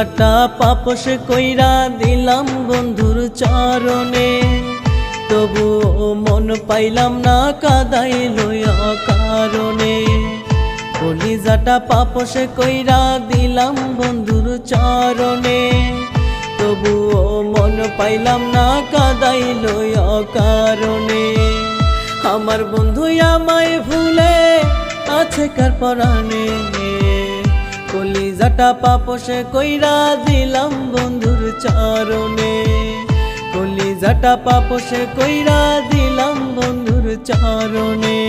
কলিজাটা পাপস কইরা দিলাম বন্ধুর চরণে, তবুও মন পাইলাম না কাদাই লইয়া কারণে। কলিজাটা পাপস কইরা দিলাম বন্ধুর চরণে, তবুও মন পাইলাম না কাদাই লইয়া কারণে। আমার বন্ধু আমায় ভুলে আছে কার পরাণে, কলিজাটা পাপস কইরা দিলাম বন্ধুর চরণে, কলিজাটা পাপস কইরা দিলাম বন্ধুর চরণে।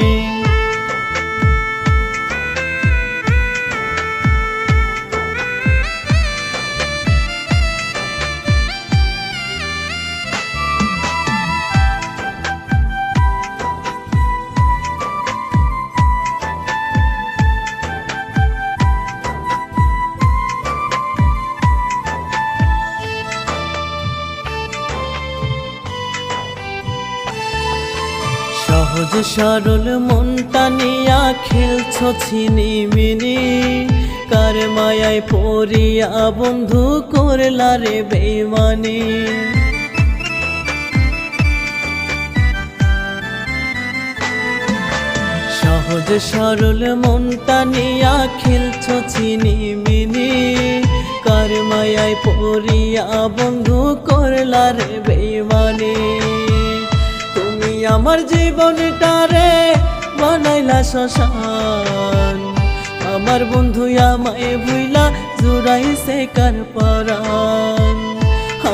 সহজ সরল মনটা নিয়া খেলছো ছিনিমিনি, কার মায়ায় পড়িয়া বন্ধু করলা রে বেইমানি। সহজ সরল মনটা নিয়া খেলছো ছিনিমিনি, কার মায়ায় পড়িয়া বন্ধু করলা রে বেইমানি। আমার জীবনটারে বানাইলা শ্মশান, আমার বন্ধু আমায় ভুইলা জুড়াইছে কার পরাণ,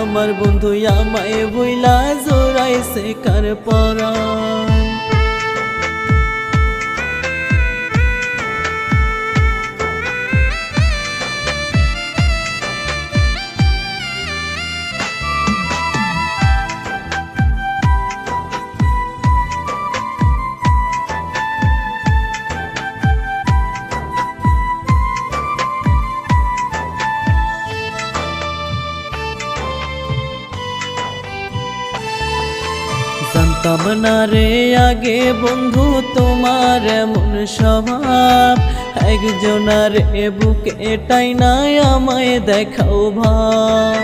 আমার বন্ধু আমায় ভুইলা জুড়াইছে কার পরাণ। জানতাম না রে আগে বন্ধু তোমার এমন স্বভাব, একজনার বুকে টাইনা আমায় দেখাও ভাব।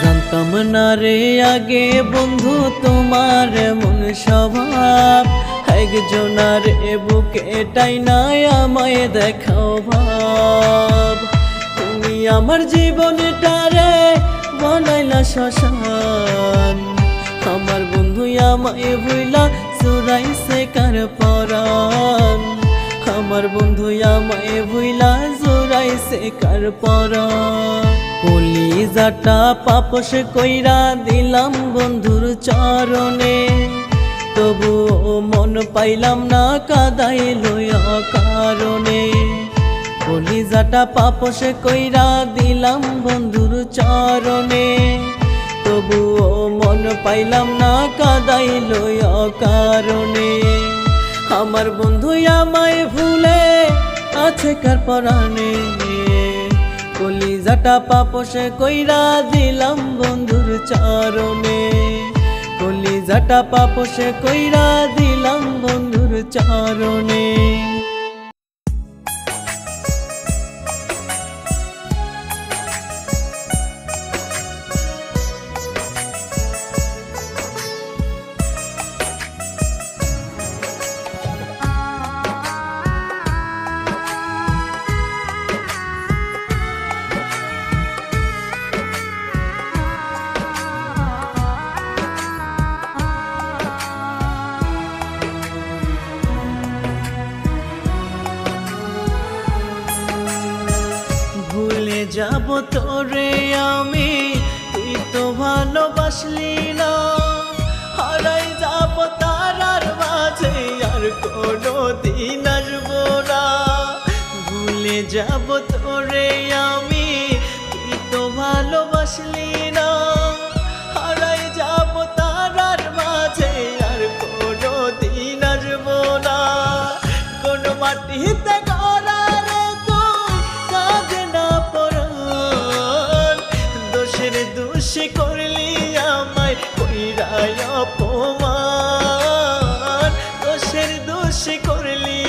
জানতাম না রে আগে বন্ধু তোমার এমন স্বভাব, একজনার বুকে টাইনা আমায় দেখাও ভাব। আমার জীবনটারে বানাইলা শ্মশান, আমার বন্ধু আমায় ভুইলা জুড়াইছে কার পরাণ, আমার বন্ধু আমায় ভুইলা জুড়াইছে কার পরাণ। কলিজাটা পাপস কইরা দিলাম বন্ধুর চরণে, তবুও মন পাইলাম না কাদাই লইয়া কারণে। কলিজাটা পাপস কইরা দিলাম বন্ধুর চরণে, তবুও মন পাইলাম না কাদাই লইয়া কারণে। আমার বন্ধু আমায় ভুলে আছে কার পরাণে, কলিজাটা পাপস কইরা দিলাম বন্ধুর চরণে, কলিজাটা পাপস কইরা দিলাম বন্ধুর চরণে। যাব তোরে আমি, তুই তো ভালোবাসলি না, হারাই যাব তারার মাঝে আর কোনো দিন আসবো না। ভুলে যাব তোরে আমি, তুই তো ভালোবাসলি না, হারাই যাব তারার মাঝে আর কোনো দিন আসবো না। কোনো মাটিতে দোষে করলি আমায় কইরা অপমান, দোষের দোষে করলি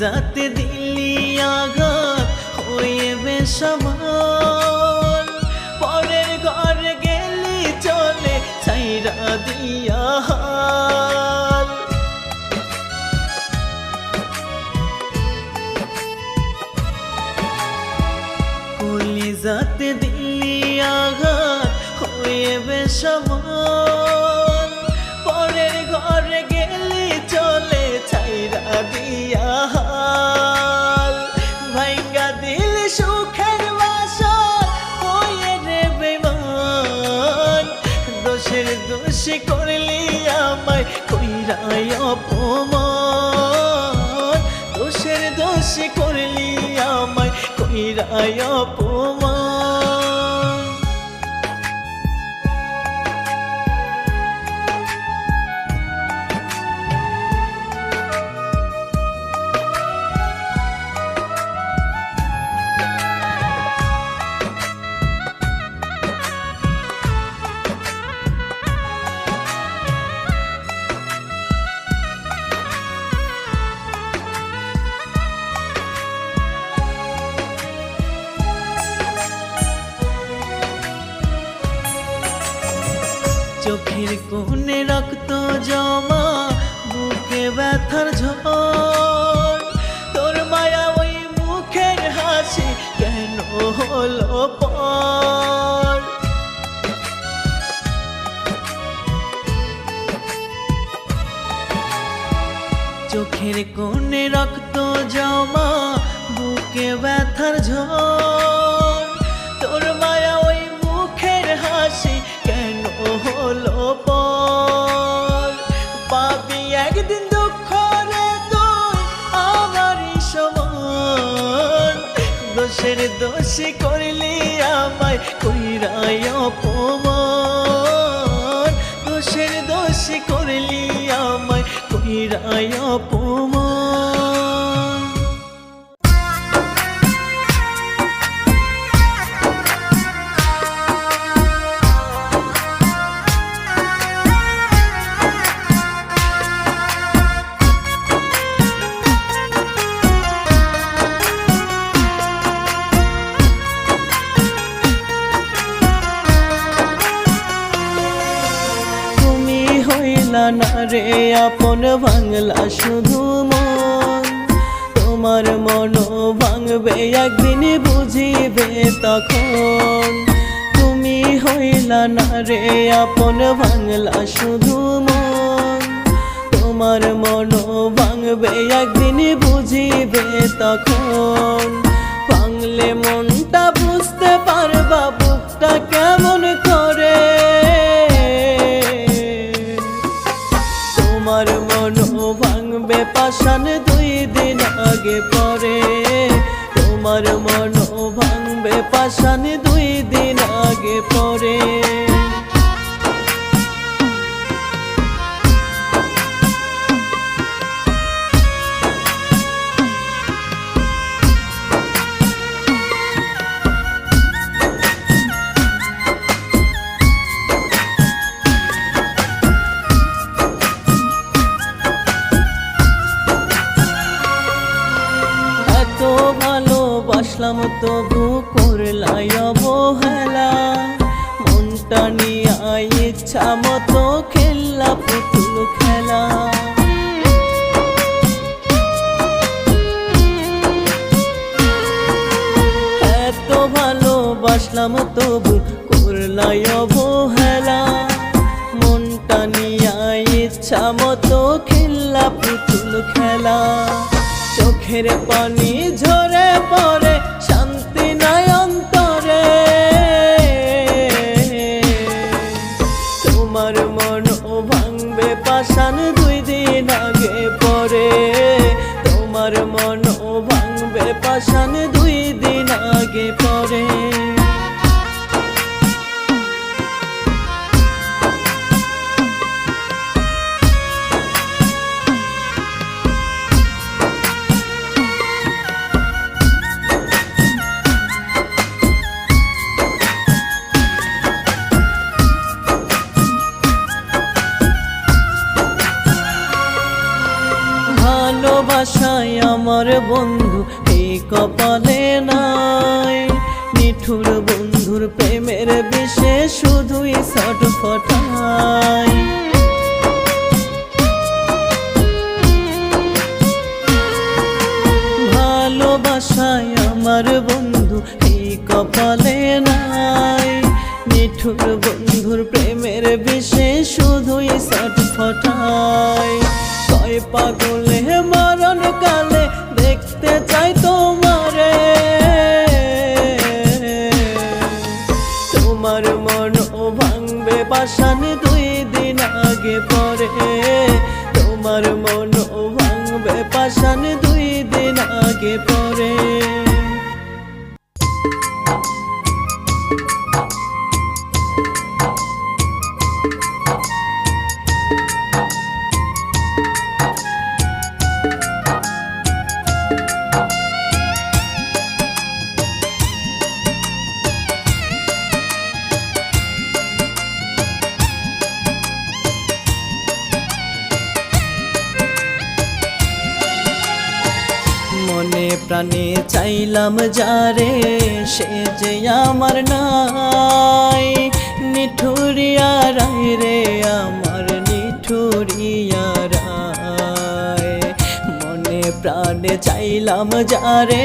কলিজাতে দিলি আঘাত হয়ে বেসামাল, পরের ঘরে গেলি চলে ছাইরা দিয়া হাল। কলিজাতে দিলি আঘাত হয়ে বেসামাল, পরের ঘরে গেলি চলে ছাইরা দিয়া হাল। ভাইঙ্গা দিল সুখের বাসর হয়ে রে বেমান, দোষের দোষী করলি আমায় কইরাই অপমান, দোষের দোষী করলি আমায় কইরাই অপমান। চোখের কোণে রক্ত জমা, বুকে ব্যথার ঝড়, তোর মায়া ওই মুখের হাসি কেন হলো পর। চোখের কোণে রক্ত জমা, বুকে ব্যথার ঝড়, তোর মায়া ওই মুখের হাসি কেন হলো পর। পাবি একদিন দুঃখ রে তুই আমারই সমান, দোষের দোষী করলি আমায় কইরাই অপমান, দোষের দোষী করলি আমায় কইরাই অপমান। না রে আপন বাংলা শুধু মন, তোমার মন ভাঙবে একদিন বুঝিবে তখন। তুমি হইলা না রে আপন বাংলা শুধু মন, তোমার মন ভাঙবে একদিন বুঝিবে তখন। ভাঙলে মনটা বুঝতে পারবা বুকটা কেমন করে, তোমার মন ভাঙবে পাষাণ 2 দিন আগে পরে, তোমার মন ভাঙবে পাষাণ 2 দিন আগে পরে। ভালোবাসলাম তবু করলাই অবহেলা, মনটা নিয়ে ইচ্ছা মতো খেললা পুতুল খেলা। এত ভালোবাসলাম তবু করলাই অবহেলা, মনটা নিয়ে ইচ্ছা মতো খেললা পুতুল খেলা। চোখের পানি ঝরে পড়ে শান্তি নাই অন্তরে, তোমার মন ভাঙবে পাষাণ 2 দিন আগে পরে, তোমার মন ভাঙবে পাষাণ 2 দিন আগে পরে। ভালোবাসায় আমার বন্ধু এই কপালে নাই, নিঠুর বন্ধুর প্রেমের বিষে শুধুই ছটফটাই। ভালোবাসায় আমার বন্ধু এই কপালে নাই, নিঠুর বন্ধুর প্রেমের বিষে শুধুই ছটফটাই। কয় পাগলে মরণ কালে দেখতে চাই তোমারে, তোমার মন ভাঙবে পাষাণ 2 দিন আগে পরে, তোমার মন ভাঙবে পাষাণ 2 দিন আগে পরে। মনে প্রাণে চাইলাম যারে, সে যে আমার নাই, নিঠুরিয়া রায় রে আমার নিঠুরিয়া রায়। মনে প্রাণে চাইলাম যারে,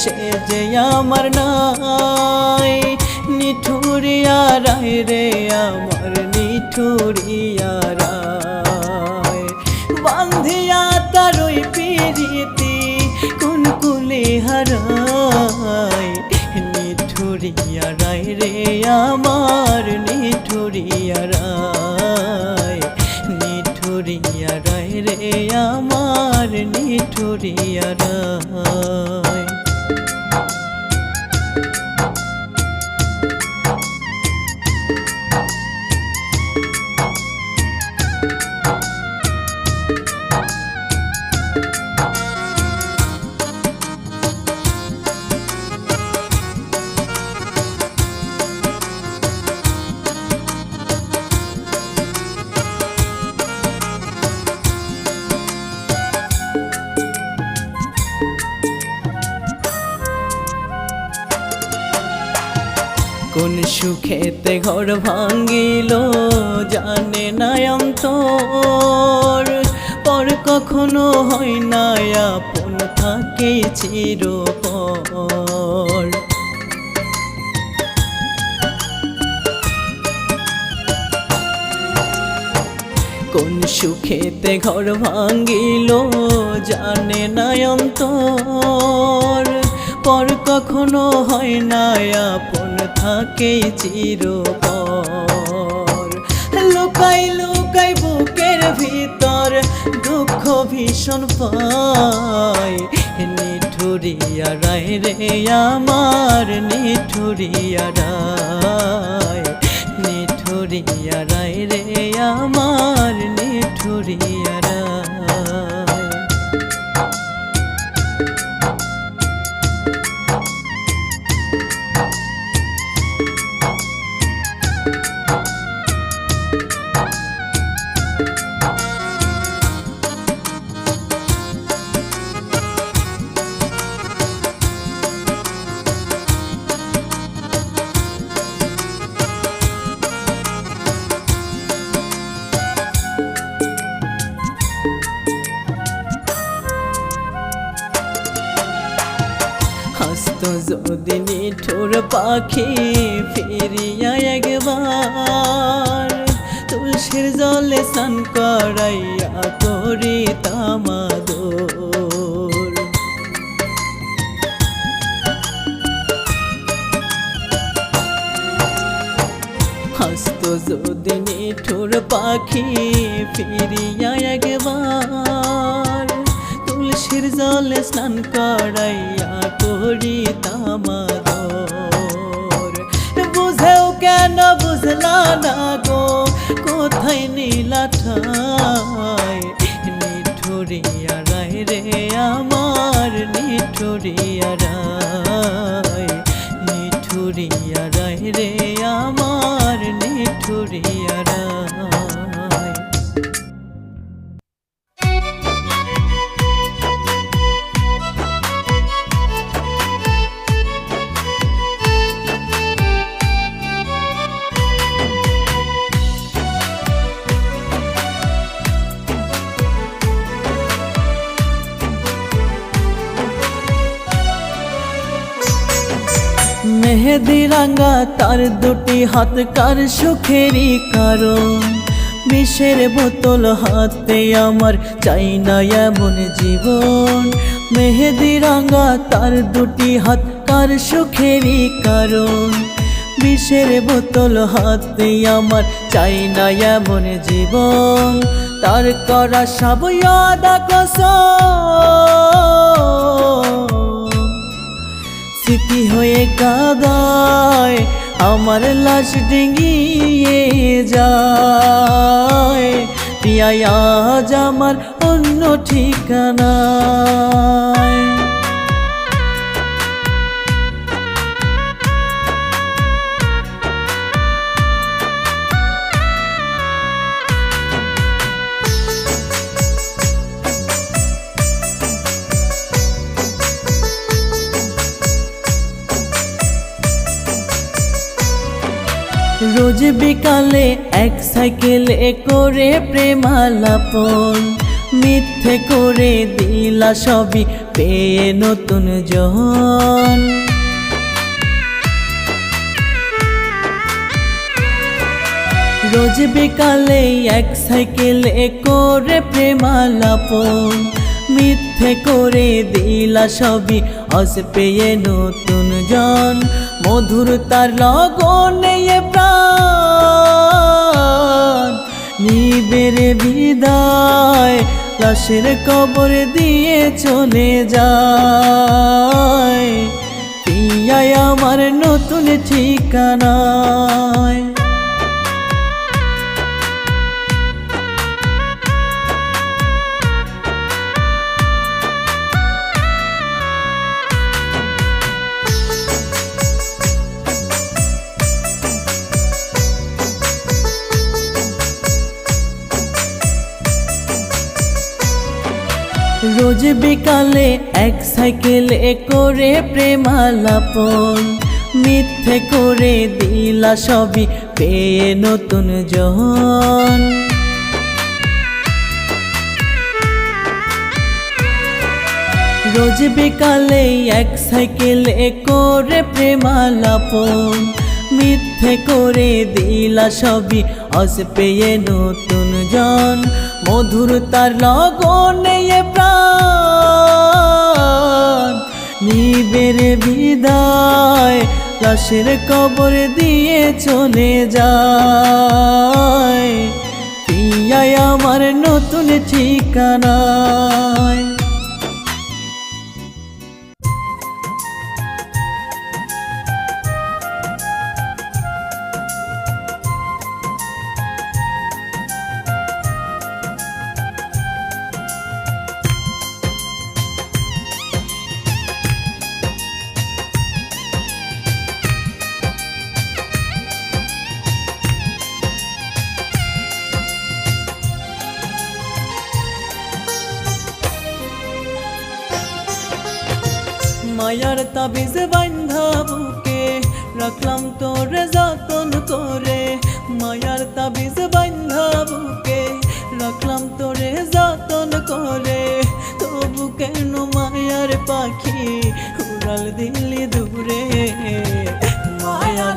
সে যে আমার নাই, নিঠুরিয়া রায় রে আমার নিঠুরিয়া রায়। বান্ধিয়া তারই পিরিতি কুলে হারাই, নিঠুরিয়া রায় রে আমার নিঠুরিয়া রায়, নিঠুরিয়া রায় রে আমার নিঠুরিয়া রায়। কোন সুখেতে ঘর ভাঙ্গিল জানে না অন্তর, পর কখনো হয় না আপন থাকে চিরপর। কোন সুখেতে ঘর ভাঙ্গিল জানে না অন্তর, পর কখনো হয় না আপন থাকে চিরপর। লুকাই লুকাই বুকের ভিতর দুঃখ ভীষণ পাই, নিঠুরিয়া রায় রে আমার নিঠুরিয়া রায়, নিঠুরিয়া রায় রে আমার নিঠুরিয়া রায়। হাসতো যদি নিঠুর পাখি ফিরিয়া একবার, তুলসীর জলে স্নান করাইয়া করিতাম আদর। হাসতো যদি নিঠুর পাখি ফিরিয়া একবার, তুলসীর জলে স্নান করাইয়া করিতাম আদর। বুঝেও কেন বুঝলা না গো কোথায় নীলা ঠাই, নিঠুরিয়া রায় রে আমার নিঠুরিয়া রায়, নিঠুরিয়া রায় রে আমার নিঠুরিয়া রায়। মেহেদি রাঙা তার দুটি হাত কার সুখেরই কারণ বিষের বোতল হাতে আমার চাই না এমন জীবন মেহেদি রাঙা তার দুটি হাত কার সুখেরই কারণ বিষের বোতল হাতে আমার চাই না এমন জীবন তার করা সব ইয়াদা কসম স্মৃতি হয়ে কাঁদায় আমার লাশ ডিঙিয়ে যায় প্রিয়া আজ আমার অন্য ঠিকানায় রোজ বিকালে এক সাইকেলে করে প্রেমালাপন মিথ্যে করে দিলা সবই পেয়ে নতুন জন রোজ বিকালে এক সাইকেলে করে প্রেমালাপন মিথ্যে করে দিলা সবই আজ পেয়ে নতুন জন মধুর তার লগনে প্রাণ নিবেরে বিদায় লাশের কবর দিয়ে চলে যায় প্রিয়া আমার নতুন ঠিকানায় রোজ বিকালে এক সাইকেলে করে প্রেমালাপন মিথ্যে করে দিলা সবই পেয়ে নতুন জন রোজ বিকালে এক সাইকেলে করে প্রেমালাপন মিথ্যে করে দিলা সবই আজ পেয়ে নতুন জন মধুর তার লগনে প্রাণ নিবেরে বিদায় লাশের কবর দিয়ে চলে যায় প্রিয়া আমার নতুন ঠিকানায় মায়ার তাবিজ বান্ধা বুকে রাখলাম তোর যতন করে মায়ার তাবিজ বান্ধা বুকে রাখলাম তোরে যতন করে তবু কেন মায়ার পাখি উড়াল দিলি দূরে মায়া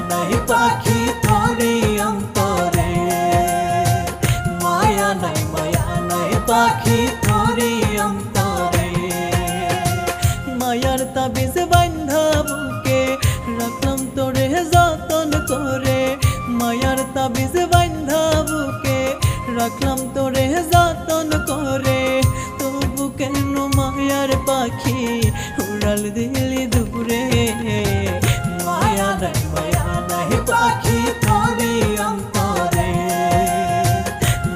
নাই পাখি তোরে অন্তরে মায়া নাই পাখি তোরে অন্তরে মায়ার তাবিজ বান্ধা বুকে রাখলাম তোরে যতন করে মায়ার তাবিজ বান্ধা বুকে রাখলাম তোরে যতন করে তবু কেন মায়ার পাখি উড়াল দিলি দূরে মায়া নাই পাখি তোরে অন্তরে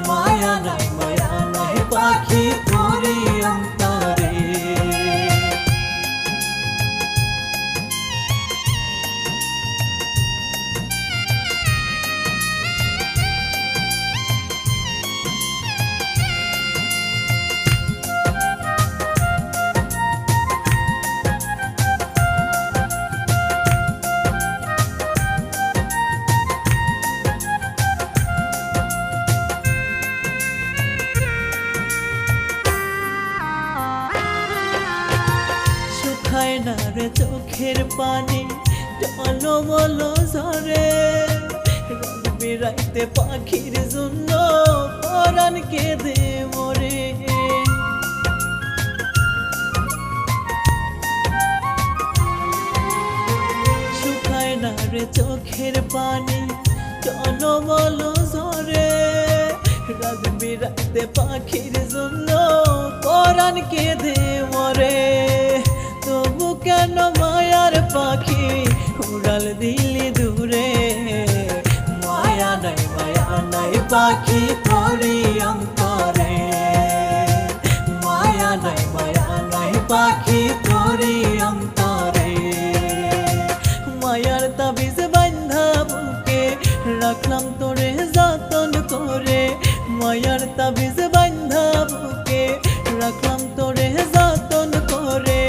মায়া নাই পাখি তোরে অন্তরে শুকায় না রে চোখের পানি বলো ঝরে রাত বিরাইতে পাখির জন্য পরাণ কেঁদে মরে শুকায় না রে চোখের পানি কেন বলো ঝরে রাত বিরাইতে পাখির জন্য পরাণ কেঁদে মরে তবু কেন মায়ার পাখি উড়াল দিলি দূরে মায়া নাই পাখি তোরি অন্তরে মায়া নাই পাখি তোরি অন্তরে মায়ার তাবিজ বান্ধা বুকে রাখলাম তোরে যতন করে মায়ার তাবিজ বান্ধা বুকে রাখলাম তোরে যতন করে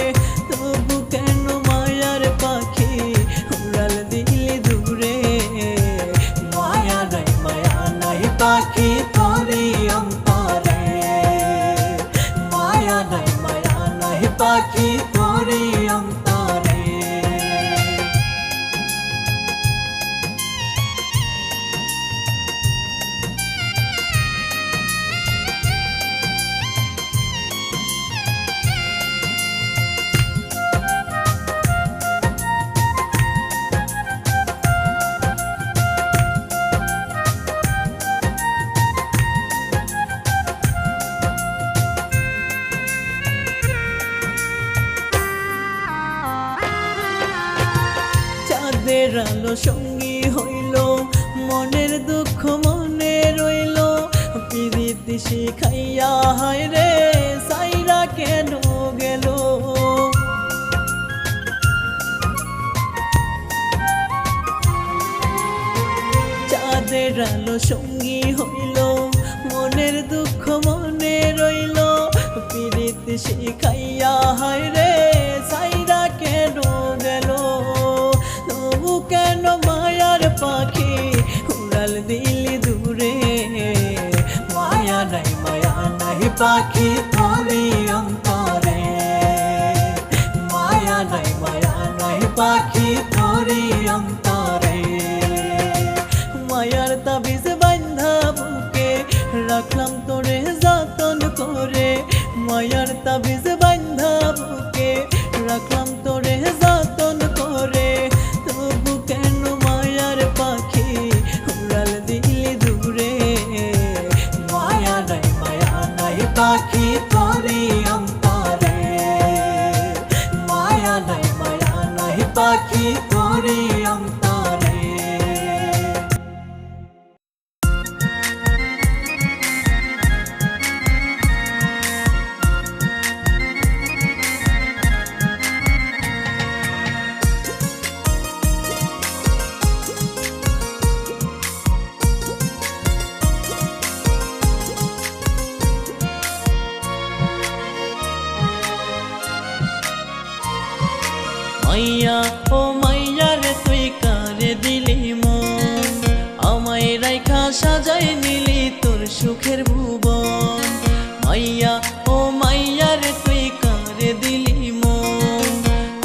তবু কেন মায়ার পাখি উড়াল দিলি দূরে মায়া নাই পাখি তোরি অন্তরে মায়া নাই পাখি তোরি অন্তরে চাঁদের আলো সঙ্গী হইল মনের দুঃখ মনে রইল প্রীতি শিখাইয়া হায় রে সাইরা কেন গেল চাঁদের আলো সঙ্গী হইল মনের দুঃখ মনে রইল প্রীতি শিখাইয়া হায় রে সাইরা কেন গেল তবু কেন মায়ার পাখি উড়াল দিলি দূরে মায়া নাই পাখি তোরি অন্তরে মায়া নাই পাখি তোরি অন্তরে মায়ার তাবিজ বান্ধা বুকে রাখলাম তোরে যতন করে মায়ার তাবিজ বান্ধা বুকে রাখলাম তোরে যতন করে তবু কেন মায়ার পাখি উড়াল দিলি দূরে মায়া নাই পাখি তোরি অন্তরে মায়া নাই পাখি তোরি অন্তরে মাইয়া ও মাইয়া রে তুই কারে দিলি মন আমায় রাইখা সাজাই নিলি তোর সুখের ভুবন মাইয়া ও মাইয়া রে তুই কারে দিলি মন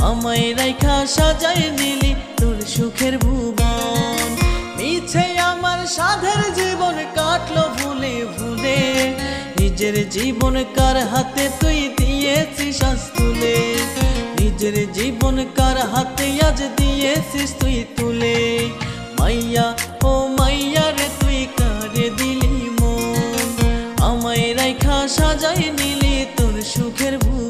আমায় রাইখা সাজাই নিলি তোর সুখের ভুবন মিছে আমার সাধের জীবন কাটলো ভুলে ভুলে নিজের জীবন কার হাতে তুই দিয়েছিস আজ তুলে নিজের জীবন কার হাতে আজ দিয়েছিস তুই তুলে মাইয়া ও মাইয়া রে তুই কারে দিলি মন আমায় রাইখা সাজাই নিলি তোর সুখের ভুবন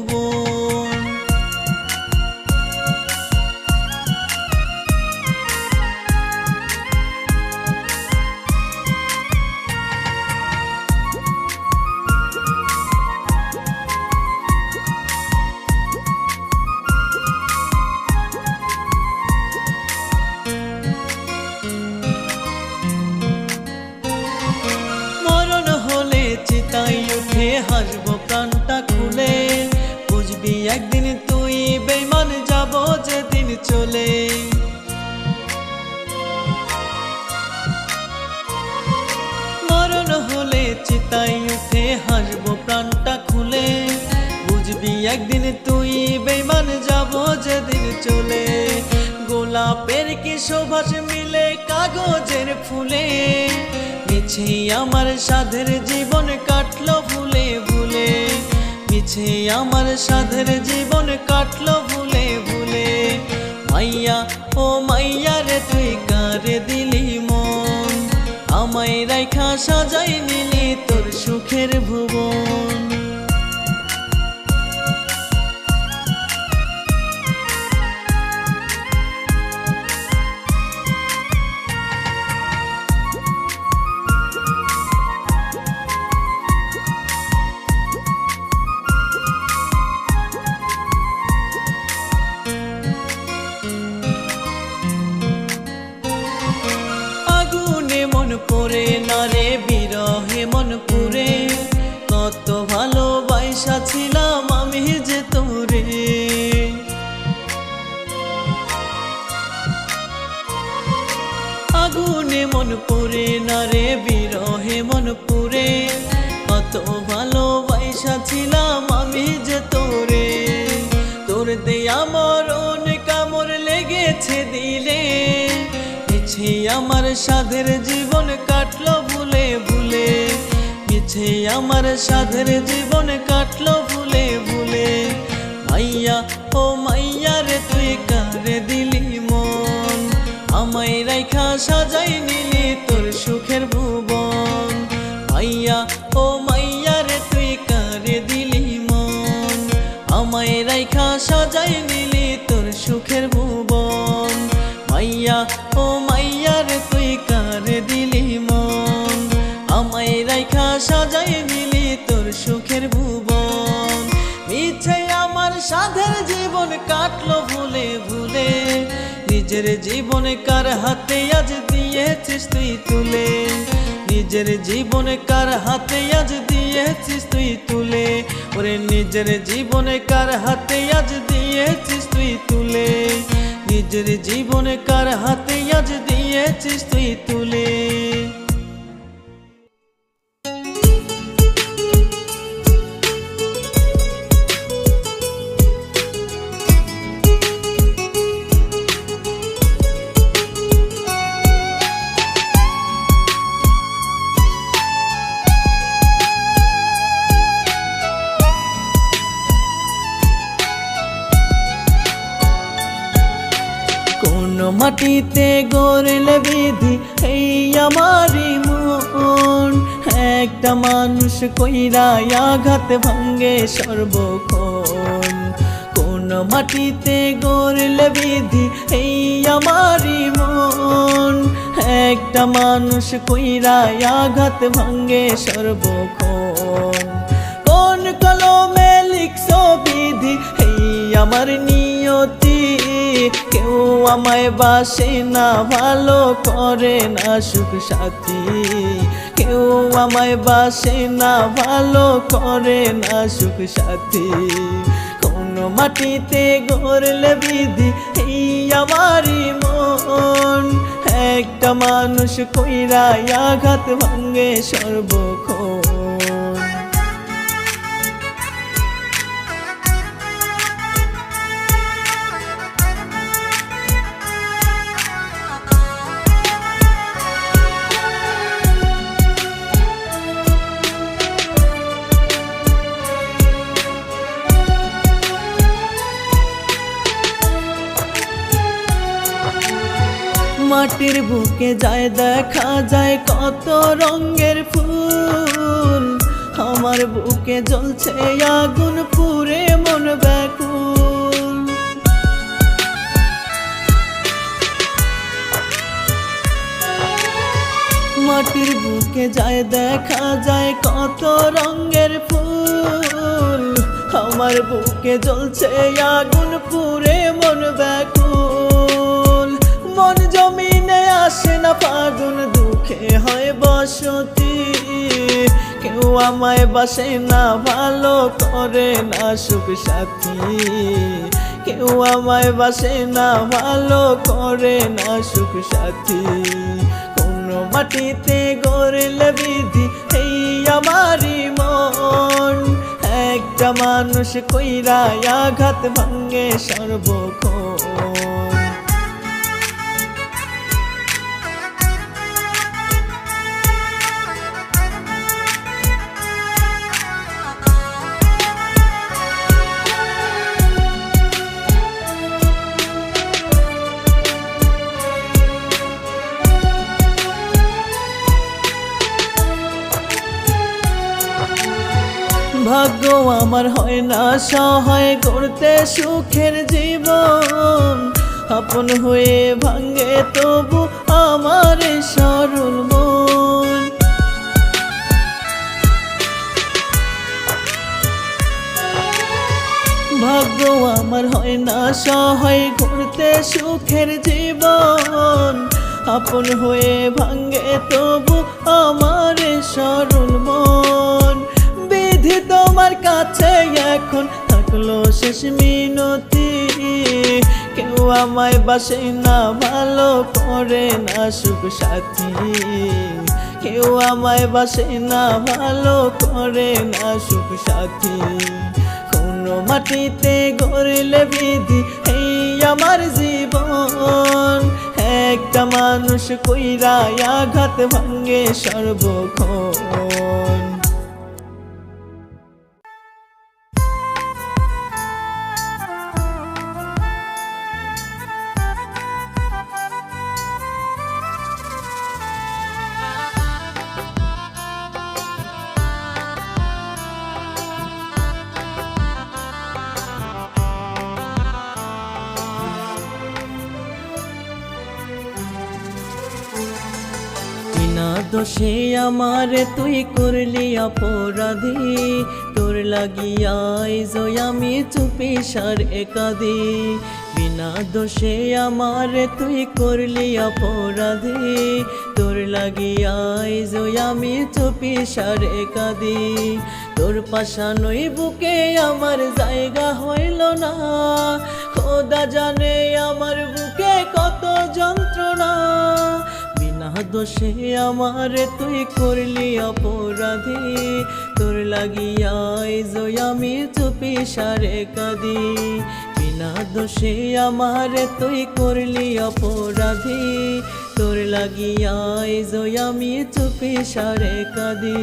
হাসবো প্রাণটা খুলে বুঝবি একদিন তুই বেঈমান যাব যেদিন চলে মরণ হলে চিতাই উঠে হাসবো প্রাণটা খুলে বুঝবি একদিন তুই বেঈমান যাব যেদিন চলে গোলাপের কি সুবাস মিলে কাগজের ফুলে, মিছে আমার সাধের জীবন কাটলো ভুলে ভুলে, মিছে আমার সাধের জীবন কাটলো ভুলে ভুলে। মাইয়া ও মাইয়া রে তুই কারে দিলি মন, আমায় রাইখা সাজাই নিলি তোর সুখের ভুবন। মন পড়ে না রে বিরহে মন পুরে, কত ভালোবাসা ছিলাম আমি যে তোরে। আগুনে মন পড়ে না রে বিরহে মন পুরে, কত ভালোবাসা ছিলাম আমি যে তোরে। তোর দেয়া মরণ কামড় লেগেছে দিলে, মিছে আমার সাধের জীবন কাটলো ভুলে ভুলে, মিছে আমার সাধের জীবন কাটলো ভুলে ভুলে। মাইয়া ও মাইয়া রে তুই কারে দিলি মন, আমায় রাইখা সাজাই নিলি তোর সুখের ভুবন। মাইয়া ও মাইয়া রে তুই কারে দিলি মন, আমায় রাইখা সাজাই নিলি তোর সুখের ভুবন। মাইয়া ও মাইয়া রে তুই কারে দিলি মন, আমায় রাইখা সাজাই নিলি তোর সুখের ভুবন। মিছে আমার সাধের জীবন কাটলো ভুলে ভুলে, নিজের জীবন কার হাতে আজ দিয়েছিস তুই তুলে, নিজের জীবন কার হাতে আজ দিয়েছিস তুই তুলে। ওরে নিজের জীবন কার হাতে আজ দিয়েছিস তুই তুলে, নিজের জীবন কার হাতে আজ দিয়েছিস তুই তুলে। মাটিতে গড়লে বিধি এই আমারই মন, একটা মানুষ কইরা আঘাত ভাঙ্গে সর্বক্ষণ। কোন মাটিতে গড়লে বিধি এই আমারই মন, একটা মানুষ কইরা আঘাত ভাঙ্গে সর্বক্ষণ। কোন কলমে লিখছো বিধি এই আমার নিয়তি, কেউ আমায় বাসে না ভালো করে না সুখ সাথী, কেউ আমায় বাসে না ভালো করে না সুখ সাথী। কোন মাটিতে গড়লে বিধি এই আমারই মন, একটা মানুষ কইরা আঘাত ভাঙ্গে সর্বক্ষণ। মাটির বুকে যায় দেখা যায় কত রঙের ফুল, আমার বুকে জ্বলছে আগুন পুরে মন ব্যাকুল। মাটির বুকে যায় দেখা যায় কত রঙের ফুল, আমার বুকে জ্বলছে আগুন পুরে মন ব্যাকুল। মন জমিনে আসে না ফাগুন, দুঃখে হয় বসতি, কেউ আমায় বাসে না ভালো করে না সুখ সাথী, কেউ আমায় বাসে না ভালো করে না সুখ সাথী। কোন মাটিতে গড়লে বিধি এই আমারই মন, একটা মানুষ কইরা আঘাত ভাঙ্গে সর্বক্ষণ। ভাগ্য আমার হয় না সহায় গড়তে সুখের জীবন, আপন হয়ে ভাঙ্গে তবু আমার এই সরল মন। ভাগ্য আমার হয় না সহায় গড়তে সুখের জীবন, আপন হয়ে ভাঙ্গে তবু আমার এই সরল মন। বিধি তোমার কাছে এখন থাকলো শেষ মিনতি, কেউ আমায় বাসে না ভালো করে না সুখ সাথী, কেউ আমায় বাসে না ভালো করে না সুখ সাথী। কোনো মাটিতে গড়লে বিধি এই আমার জীবন, একটা মানুষ কইরা আঘাত ভাঙ্গে সর্বক্ষণ। বিনা দোষে আমার তুই করলি অপরাধী, তোর লাগিয়া আইজো আমি চুপি সারে কাঁদি। বিনা দোষে আমার তুই করলি অপরাধী, তোর লাগিয়া আইজো আমি চুপি সারে কাঁদি। তোর পাশানই বুকে আমার জায়গা হইল না, খোদা জানে আমার বুকে কত যন্ত্রণা। বিনা দোষে আমার তুই করলি অপরাধী, তোর লাগিয়া আইজো আমি চুপি সারে কাঁদি। বিনা দোষে আমার তুই করলি অপরাধী, তোর লাগিয়া আইজো আমি চুপি সারে কাঁদি।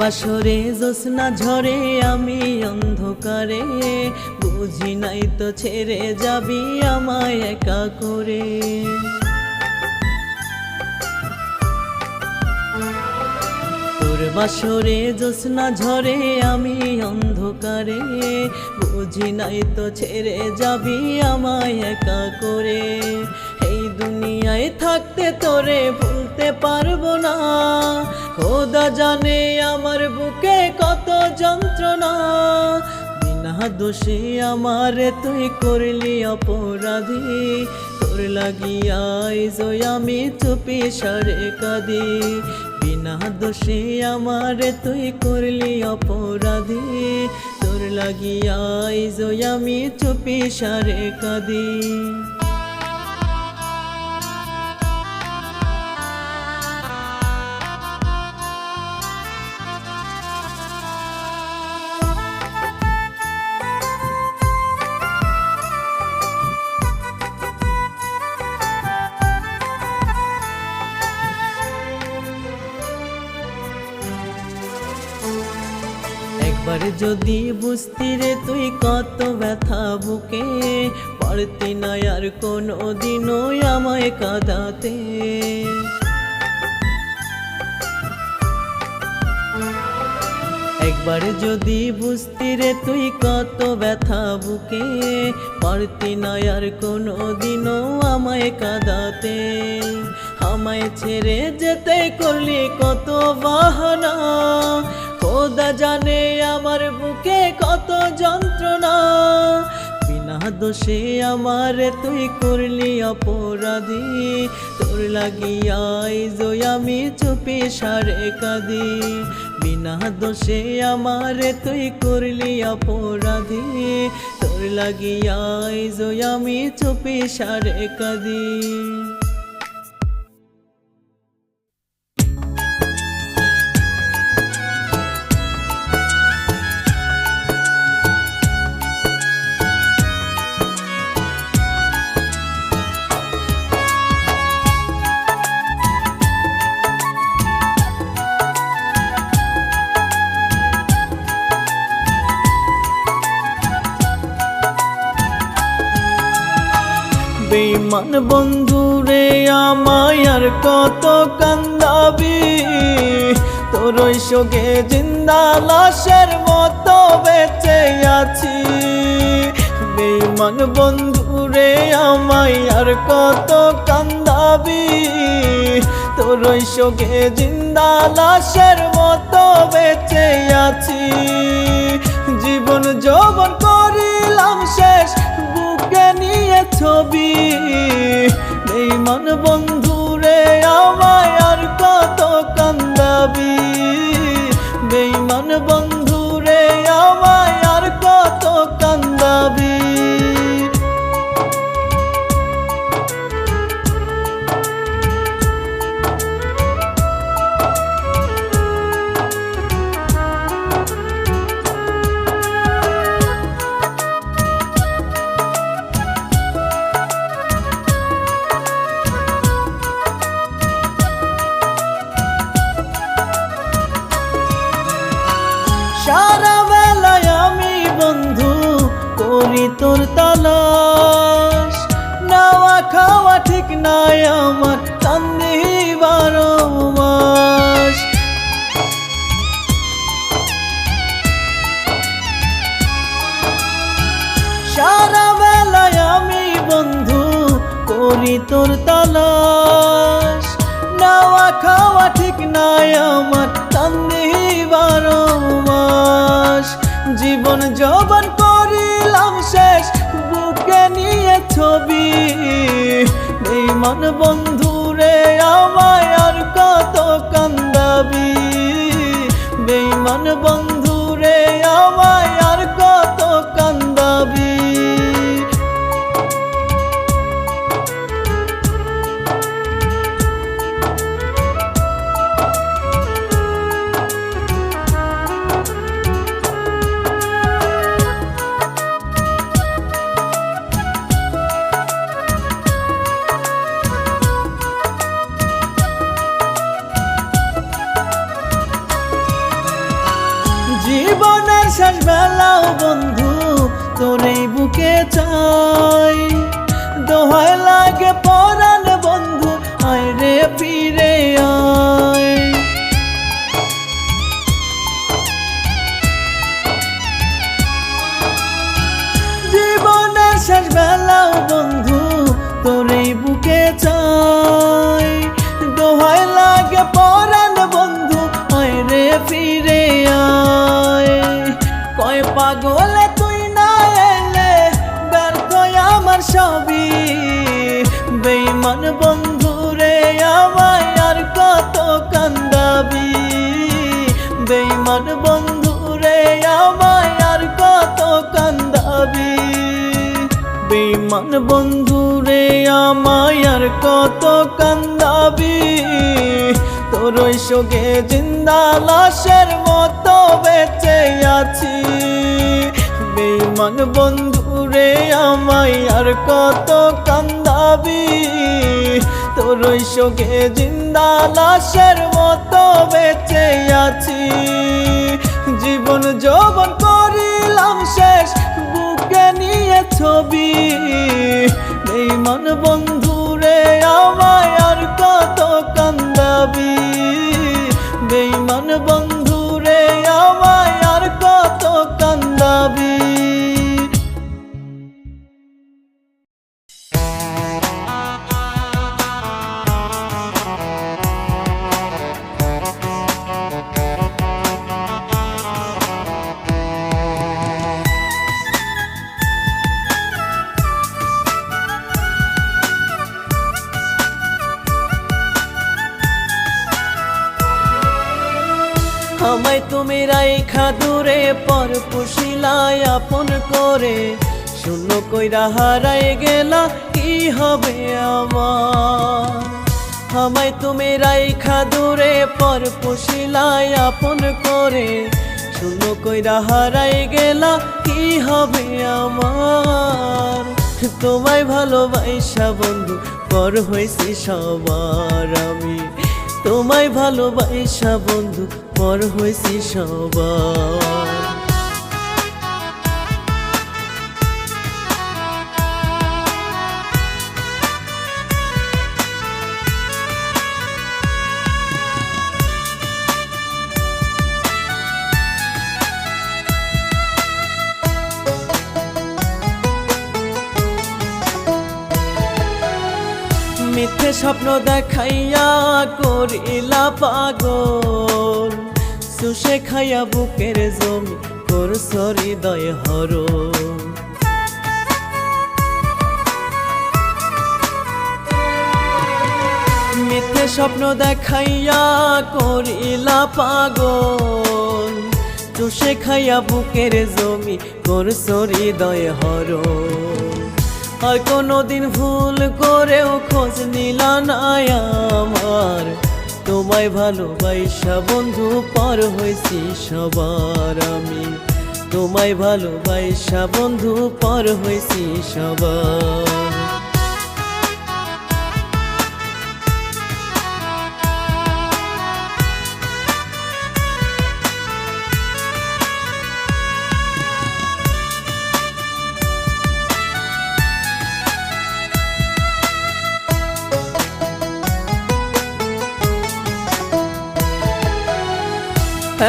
বাসরে জ্যোৎস্না ঝরে আমি অন্ধকারে, বুঝি নাই তো ছেড়ে যাবি আমায় একা করে। তোর বাসরে জ্যোৎস্না ঝরে আমি অন্ধকারে, বুঝি নাই তো ছেড়ে যাবি আমায় একা করে। এই দুনিয়ায় থাকতে তোরে ভুলতে পারবো না, খোদা জানে আমার বুকে কত যন্ত্রণা। বিনা দোষে আমার তুই করলি অপরাধী, তোর লাগিয়া আইজো আমি চুপি সারে কাঁদি। বিনা দোষে আমার তুই করলি অপরাধী, তোর লাগিয়া আইজো আমি চুপি সারে কাঁদি। একবার যদি বুঝতি রে তুই কত ব্যথা বুকে, পারতি না আর কোনো দিনও আমায় কাঁদাতে। একবার যদি বুঝতি রে তুই কত ব্যথা বুকে, পারতি না আর কোনো দিনও আমায় কাঁদাতে। আমায় ছেড়ে যেতে করলি কত বাহানা, খোদা জানে আমার বুকে কত যন্ত্রণা। বিনা দোষে আমার তুই করলি অপরাধী, তোর লাগিয়া আইজো আমি চুপি সারে কাঁদি। বিনা দোষে আমার তুই করলি অপরাধী, তোর লাগিয়া আইজো আমি চুপি সারে কাঁদি। বেঈমান বন্ধুরে আমায় আর কত কান্দাবি, তোর ওই শোকে জিন্দা লাশের মতো বেঁচে আছি। বেঈমান বন্ধুরে আমায় আর কত কান্দাবি, তোর ওই শোকে জিন্দা লাশের মতো বেঁচে আছি। জীবন যৌবন করিলাম শেষ, বুকে নিয়ে ছবি। বেঈমান বন্ধুরে আমায় আর কত কান্দাবি, বেঈমান বন্ধুরে আমায় আর কত কান্দাবি। সারা বেলায় আমি বন্ধু করি তোর তালাশ, নাওয়া খাওয়া ঠিক নাই আমার, কান্দি 12 মাস। সারা বেলায় আমি বন্ধু করি তোর তালাশ, নাওয়া খাওয়া ঠিক নাই আমার, কান্দি 12 মাস। জীবন যৌবন করিলাম শেষ, বুকে নিয়ে ছবি। বেঈমান বন্ধুরে আমায় আর কত কান্দাবি, বেঈমান বন্ধুরে আমায় আর কত কান্দাবি। জীবনের শেষ বেলাও বন্ধু তোরই বুকে চাই, দোহাই লাগে পরাণ বন্ধু আয় রে ফিরে আয়। জীবনের শেষ বেলাও বন্ধু তোরই বুকে চাই, দোহাই লাগে পরাণ বন্ধু আয় রে ফিরে আয়। কয় পাগলে তুই না এলে ব্যর্থ আমার সবই, বেঈমান বন্ধুরে আমায় আর কত কান্দাবি, বেঈমান বন্ধুরে আমায় আর কত কান্দাবি। বেঈমান বন্ধুরে আমায় আর কত কান্দাবি, তোর ওই শোকে জিন্দা লাশের মতো বেঁচে আছি। বেঈমান বন্ধুরে আমায় আর কত কান্দাবি, তোর ওই শোকে জিন্দা লাশের মতো বেঁচে আছি। জীবন যৌবন করিলাম শেষ, বুকে নিয়ে ছবি। বেঈমান বন্ধুরে আমায় আর কত কান্দাবি, বেঈমান বন্ধুরে আমায় আর কত কান্দাবি। আমায় তুমি রাইখা দূরে পর পুষিলাই আপন করে, শূন্য কইরা হারাই গেলা কি হবে আমার। আমায় তুমি রাইখা দূরে পর পুষিলাই আপন করে, শূন্য কইরা হারাই গেলা কি হবে আমার। তোমায় ভালোবাসা বন্ধু পর হইছি সবার আমি, তোমায় ভালোবাসা বন্ধু পর হইছি সবার। মিথ্যে স্বপ্ন দেখাইয়া করিলা পাগল, চুষে খাইয়া বুকের জমি করছ হৃদয় হরণ। মিথ্যে স্বপ্ন দেখাইয়া করিলা পাগল, চুষে খাইয়া বুকের জমি করছ হৃদয় হরণ। আর কোনোদিন ভুল করেও খোঁজ নিলা না আমার, তোমায় ভালোবাসা বন্ধু পর হইছি সবার আমি, তোমায় ভালোবাসা বন্ধু পর হইছি সবার।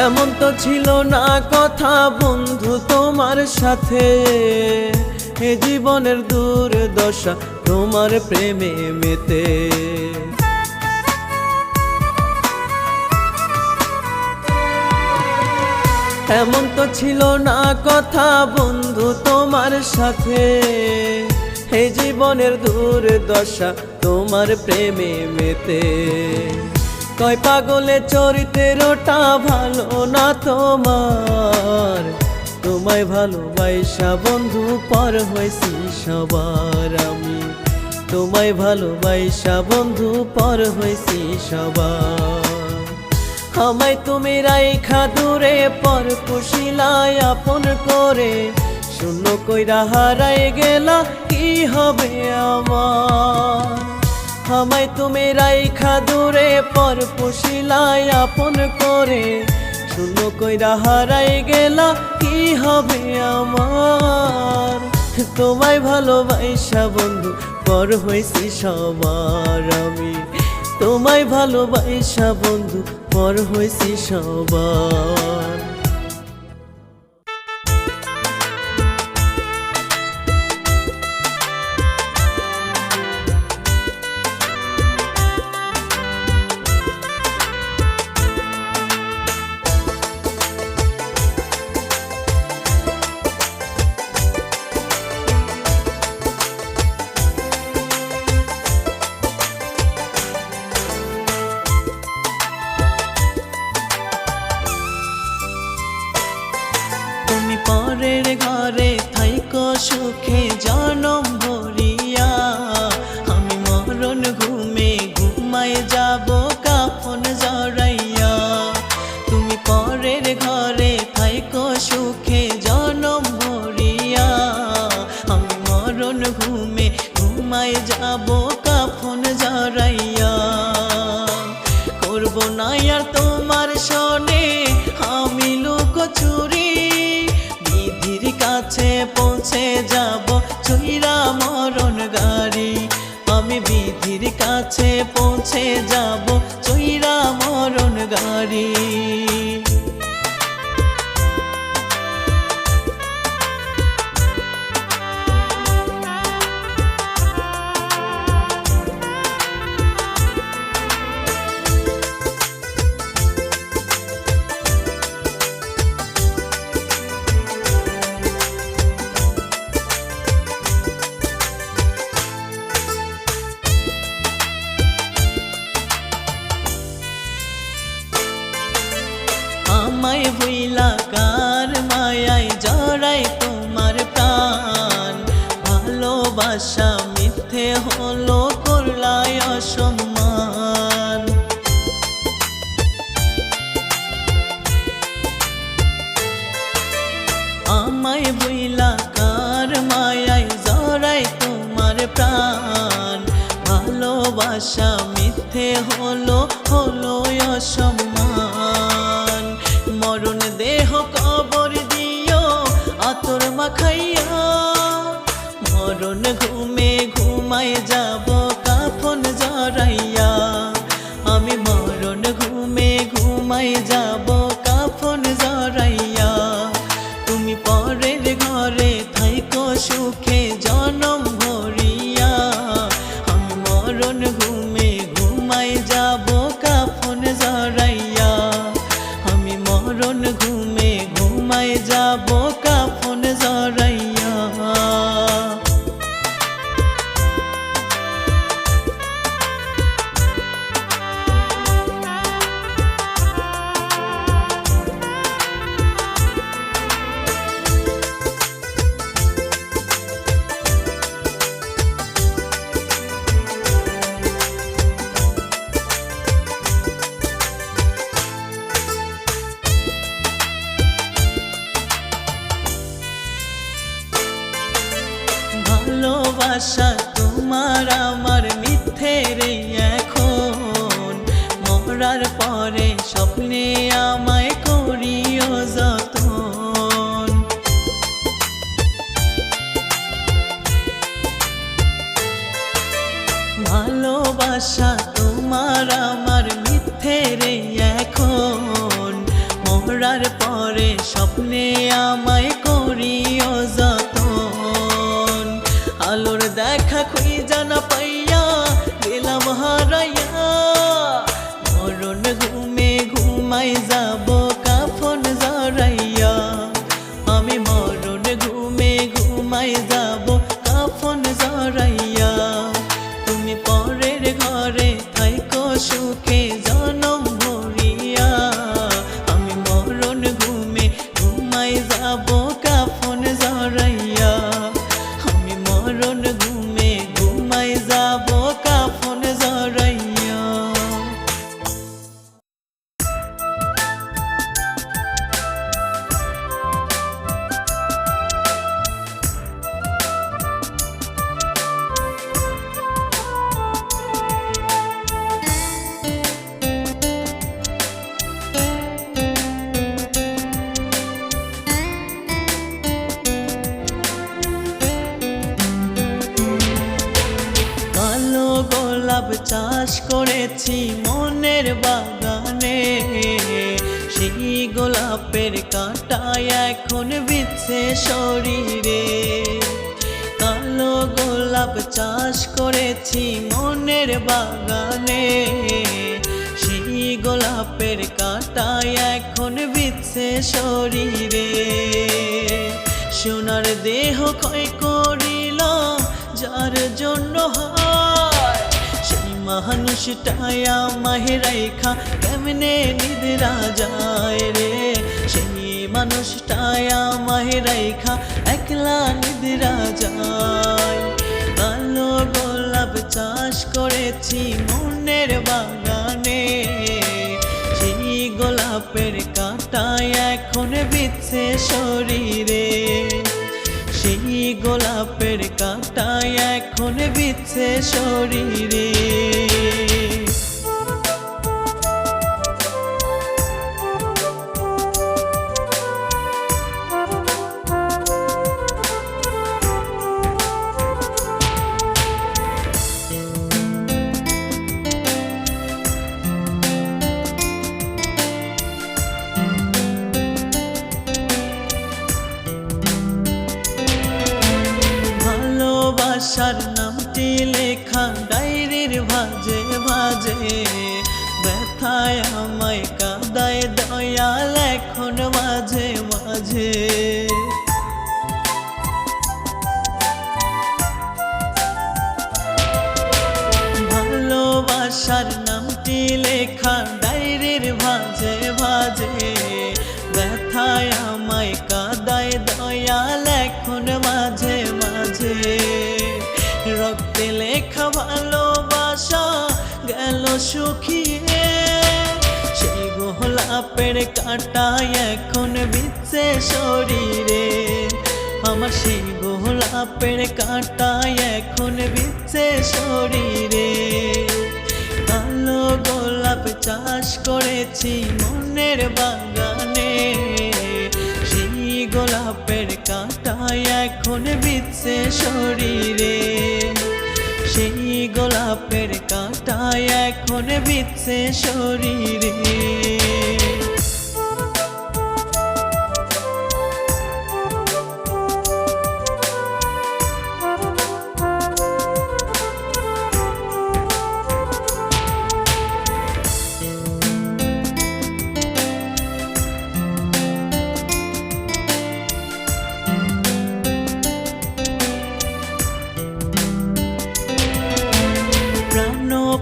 এমন তো ছিল না কথা বন্ধু তোমার সাথে, এ জীবনের দুর্দশা তোমার প্রেমে মেতে। এমন তো ছিল না কথা বন্ধু তোমার সাথে, এ জীবনের দুর্দশা তোমার প্রেমে মেতে। কয় পাগলে চরিত্রটা ভালো না তোমার, তোমায় ভালোবাসা বন্ধু পর হইছি সবার আমি, তোমায় ভালোবাসা বন্ধু পর হইছি সবার। আমায় তুমি রাইখা দূরে পর পুষিলায় আপন করে, শূন্য কইরা হারাই গেলা কি হবে আমার। আমায় তুমি রাইখা দূরে পর পুষিলায় আপন করে, শূন্য কইরা হারাই গেলা কি হবে আমার। তোমায় ভালোবাসা বন্ধু পর হইছি সবার আমি, তোমায় ভালোবাসা বন্ধু পর হইছি সবার। তুমি পরের ঘরে থাইকো সুখে জনম ভরিয়া, আমি মরণ ঘুমে ঘুমায় যাব কাফন জড়াইয়া। তুমি পরের ঘরে থাইকো সুখে জনম ভরিয়া, আমি মরণ ঘুমে ঘুমায় যাব কাফন জড়াইয়া। করব না আর তোমার সনে আমি লুকোচুরি, বিধির কাছে পৌঁছে যাব ছুঁইরা মরণ গাড়ি। আমি বিধির কাছে পৌঁছে যাব ছুঁইরা মরণ গাড়ি। আমায় ভুইলা কার মায়ায় জড়াই তোমার প্রাণ, ভালোবাসা মিথ্যে হলো করলাই অসম্মান। আমায় ভুইলা কার মায়ায় জড়াই তোমার প্রাণ, ভালোবাসা মিথ্যে হলো অসম্মান। মরণ দেহ কবর দিও আতর মাখাইয়া, মরণ ঘুমে ঘুমায় যাব কাফন জড়াইয়া। আমি মরণ ঘুমে ঘুমায় যাব কাফন জড়াইয়া। তুমি পরের ঘরে থাইকো সুখে জনম ভরিয়া, আমি মরণ ঘুমে ভালোবাসা তোমার আমার মিথ্যে রে এখন, মরার পরে স্বপ্নে আমায় করিও যতন। ভালোবাসা তোমার আমার মিথ্যে রে এখন, মরার পরে স্বপ্নে আমায় করিও যতন। আলোর দেখা খুঁজা না পাইয়া গেলাম হারাইয়া, মরণ ঘুমে ঘুমাই যাব কাফন জড়াইয়া। আমি মরণ ঘুমে ঘুমাই যাব কাফন জড়াইয়া। তুমি পরের ঘরে থাইকো সুখে জনম ভরিয়া, আমি মরণ ঘুমে ঘুমাই যাব কাফন জড়াইয়া। আমি মরণ ঘুমে ঘুমাই যাব কাফন জড়াইয়া। কালো গোলাপ চাষ করেছি মনের বাগানে, সেই গোলাপের কাঁটায় এখন বিচ্ছে শরীরে। কালো গোলাপ চাষ করেছি মনের বাগানে, সেই গোলাপের কাঁটায় এখন বিচ্ছে শরীরে। সোনার দেহ ক্ষয় করিলাম যার জন্য হয়, সেই মানুষটাই আমায় রাইখা কেমনে নিদ্রা যায় রে। সেই মানুষটাই আমায় রাইখা একলা নিদ্রা যায়। কালো গোলাপ চাষ করেছি মনের বাগানে, সেই গোলাপের কাঁটায় এখন বিচ্ছে শরীরে। সেই গোলাপের কাঁটায় এখন বিচ্ছে শরীরে। ভালোবাসার নামটি লেখা ডায়েরির ভাজে ভাজে, ব্যথায় আমায় কাঁদায় দয়াল এখন মাঝে মাঝে। ভালোবাসার নামটি লেখা ডায়েরির ভাজে ভাজে, ব্যথায় আমায় কাঁদায় দয়াল এখন মাঝে মাঝে। রক্তে লেখা ভালোবাসা গেল শুকিয়ে, সেই গোলাপের কাঁটায় এখন বিচ্ছে শরীরে। আমার সেই গোলাপের কাঁটায় এখন বিচ্ছে শরীরে। কালো গোলাপ চাষ করেছি মনের বাগানে, সেই গোলাপের কাঁটায় এখন বিচ্ছে শরীরে। সেই গোলাপের কাঁটায় এখন বিচ্ছে শরীরে।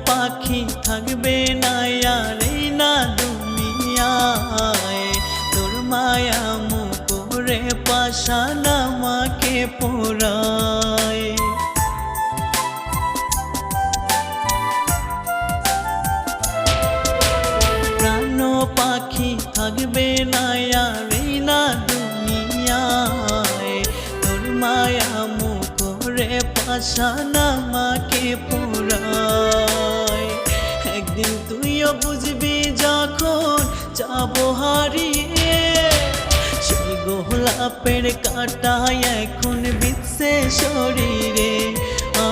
পাখি থাকবে না আর এই না দুনিয়ায়, তোর মায়া মুকুরে পাশান আমাকে পোড়ায়। প্রাণ পাখি থাকবে না আর এই না দুনিয়ায়, তোর মায়া মুকুরে বাসনা আমাকে পোড়ায়। একদিন তুইও বুঝবি যখন যাবো হারিয়ে, সেই গোলাপের কাঁটায় এখন বিচ্ছে শরীরে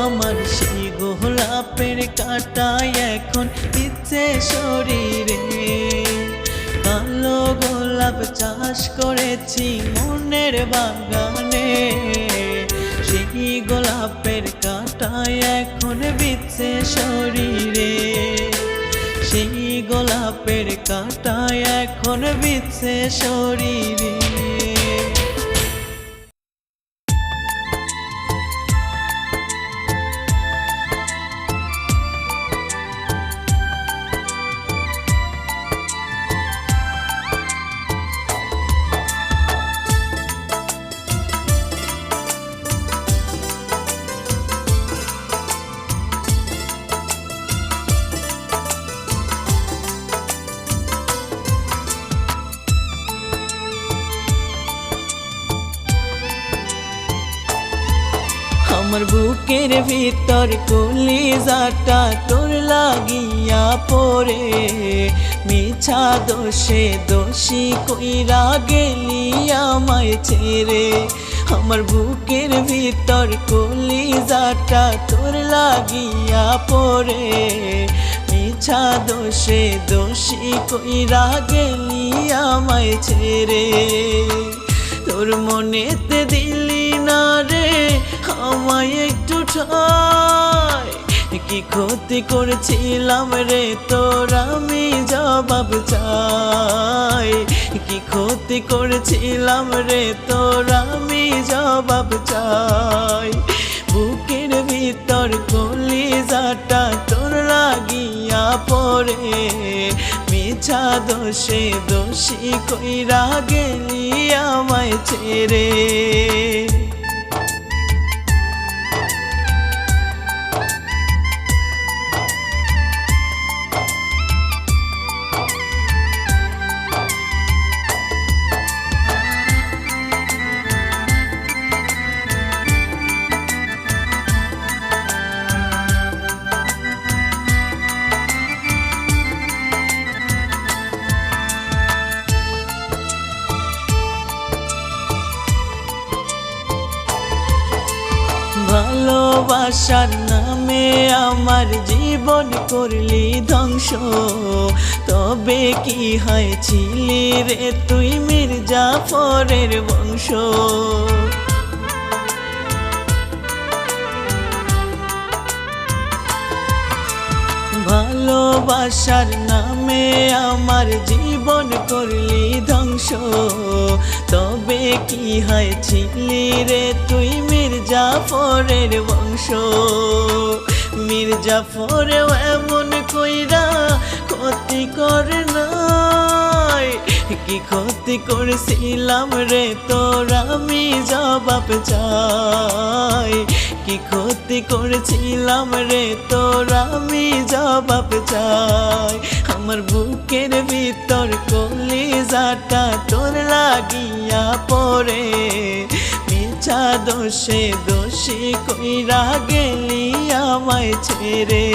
আমার, সেই গোলাপের কাঁটায় এখন বিচ্ছে শরীরে। কালো গোলাপ চাষ করেছি মনের বাগানে, সেই গোলাপের কাঁটায় এখন বিচ্ছে শরীরে, সেই গোলাপের কাঁটায় এখন বিচ্ছে শরীরে। আমার বুকের ভিতর কলিজাটা তোর লাগিয়া পড়ে, মিছা দোষে দোষী কইরা গেলি আমায় ছেড়ে। আমার বুকের ভিতর কলিজাটা তোর লাগিয়া পড়ে, মিছা দোষে দোষী কইরা গেলি আমায় ছেড়ে। তোর মনেতে দিলি না রে আমায় একটু ঠাই, কি ক্ষতি করেছিলাম রে তোর আমি জবাব চাই, কি ক্ষতি করেছিলাম রে তোর আমি জবাব চাই। বুকের ভিতর কলিজাটা তোর লাগিয়া পড়ে, মিছা দোষে দোষী কইরা গেলি আমায় ছেড়ে। ভালোবাসার নামে আমার জীবন করলি ধ্বংস, তবে কি হয়েছিলি রে তুই মির্জাফরের বংশ। ভালোবাসার নামে আমার জীবন করলি ধ্বংস, তবে কি হয়েছিলি রে তুই মির্জাফরের বংশ। মির্জাফরেও এমন কইরা ক্ষতি করে নাই, কি ক্ষতি করেছিলাম রে তোর আমি জবাব চাই, কি ক্ষতি করেছিলাম রে তোর আমি জবাব চাই। আমার বুকের ভিতর কলিজাটা তোর লাগিয়া পড়ে, মিছা দোষে দোষী কইরা গেলি আমায় ছেড়ে।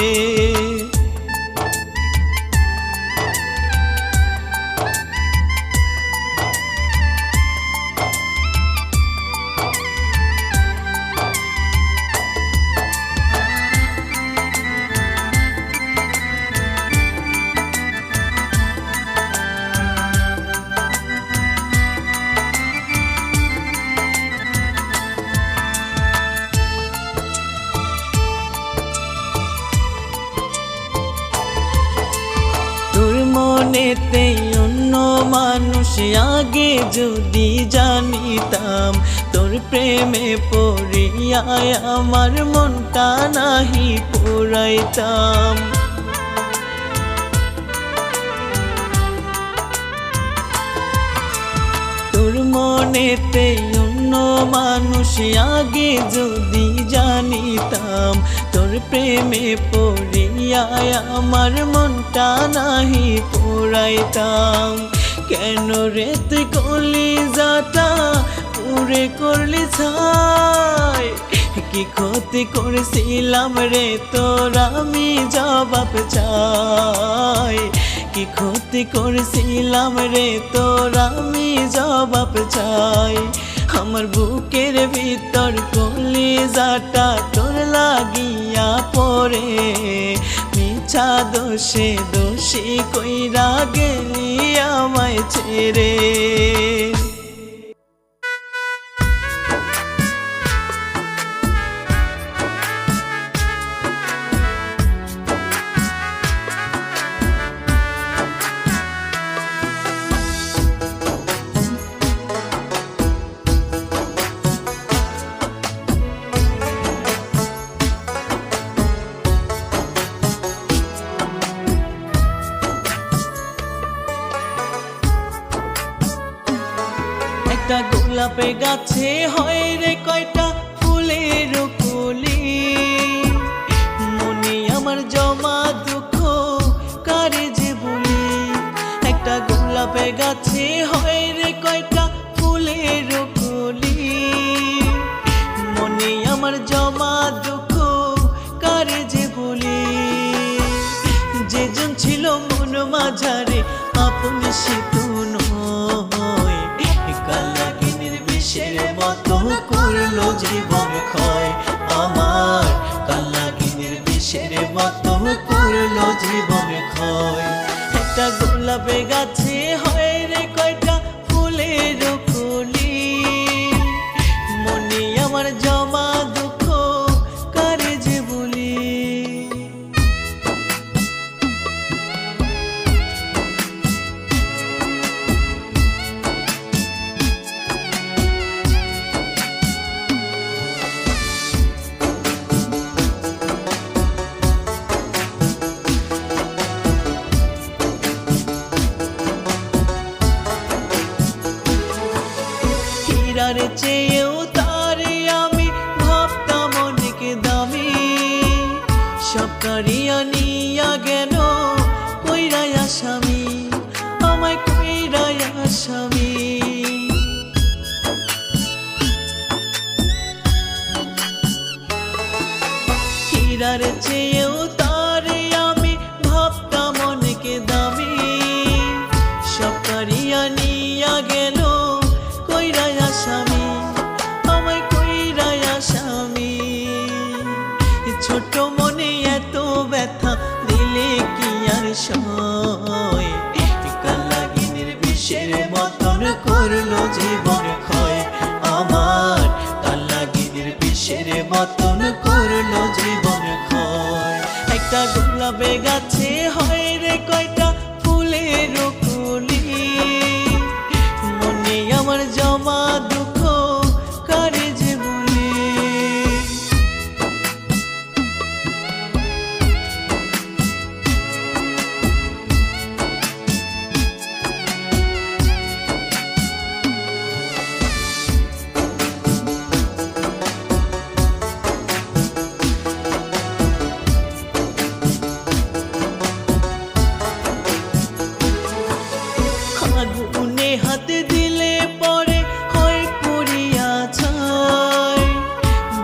মনেতে অন্য মানুষ আগে যদি জানিতাম, তোর প্রেমে পড়িয়া আমার মনটা নাহি পুরাইতাম। তোর মনেতে অন্য মানুষ আগে যদি জানিতাম, তোর প্রেমে পড়িয়া আমার মনটা নাহি পুরাইতাম। কেন রে তুই কলিজাটা পুরে করলি ছাই, কি ক্ষতি করেছিলাম রে তোর আমি জবাব চাই, কি ক্ষতি করেছিলাম রে তোর আমি জবাব চাই। আমার বুকের ভিতর কলিজাটা তোর লাগিয়া পড়ে, মিছা দোষে দোষী কইরা গেলি আমায় ছেড়ে। একটা গোলাপের গাছে হয় রে কয়টা ফুলের কলি, মনে আমার জমা দুঃখ কারে যে বলি। একটা গোলাপের গাছে হয় রে কয়টা ফুলের কলি, মনে আমার জমা দুঃখ কারে যে বলি। যেজন ছিল মন মাঝারে আপন সে তো নয়, কালাগিনীর বিষের মতো করলো জীবন ক্ষয় আমার, কালাগিনীর বিষের মতো করলো জীবন ক্ষয়। একটা গোলাপের গাছে হয় রে কয়টা ফুলের কলি, মনে আমার জমা দুঃখ কারে যে বলি। হীরার চেয়েও তারে আমি ভাবতাম অনেক দামি, সব কারিয়া নিয়া গেল কইরাই আসামি, আমায় কইরাই আসামি। হীরার চেয়েও তারে আমি ভাবতাম অনেক দামি, সব কারিয়া নিয়া গেল কইরাই আসামি, আমায় কইরাই আসামি। ছোট মনে এত ব্যথা দিলে কি আর সয়, কালাগিনীর বিষের মতন করলো জীবন ক্ষয় আমার, কালাগিনীর বিষের মতন করলো জীবন ক্ষয়। একটা গোলাপের গাছে হয় রে কয়টা ফুলের কলি, মনে আমার জমা দুঃখ কারে যে বলি। আগুনে হাতে দিলে পরে হয় পুড়িয়া ছাই,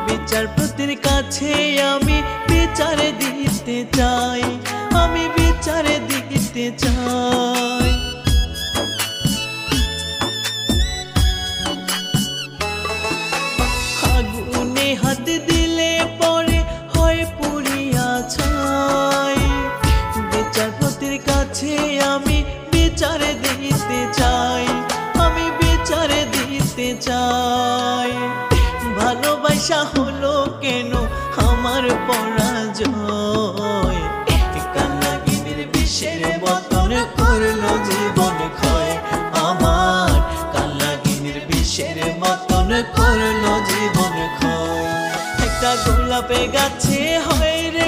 বিচারপতির কাছে আমি বিচার দিতে চাই, আমি বিচার দিতে চাই। আগুনে হাতে দিলে পরে হয় পুড়িয়া ছাই, বিচারপতির কাছে আমি বিচার দিতে চাই, আমি বিচার দিতে চাই। ভালোবাসা হলো কেন আমার পরাজয়, কালাগিনীর বিষের মতন করলো জীবন ক্ষয় আমার, কালাগিনীর বিষের মতন করলো জীবন ক্ষয়। একটা গোলাপের গাছে হয় রে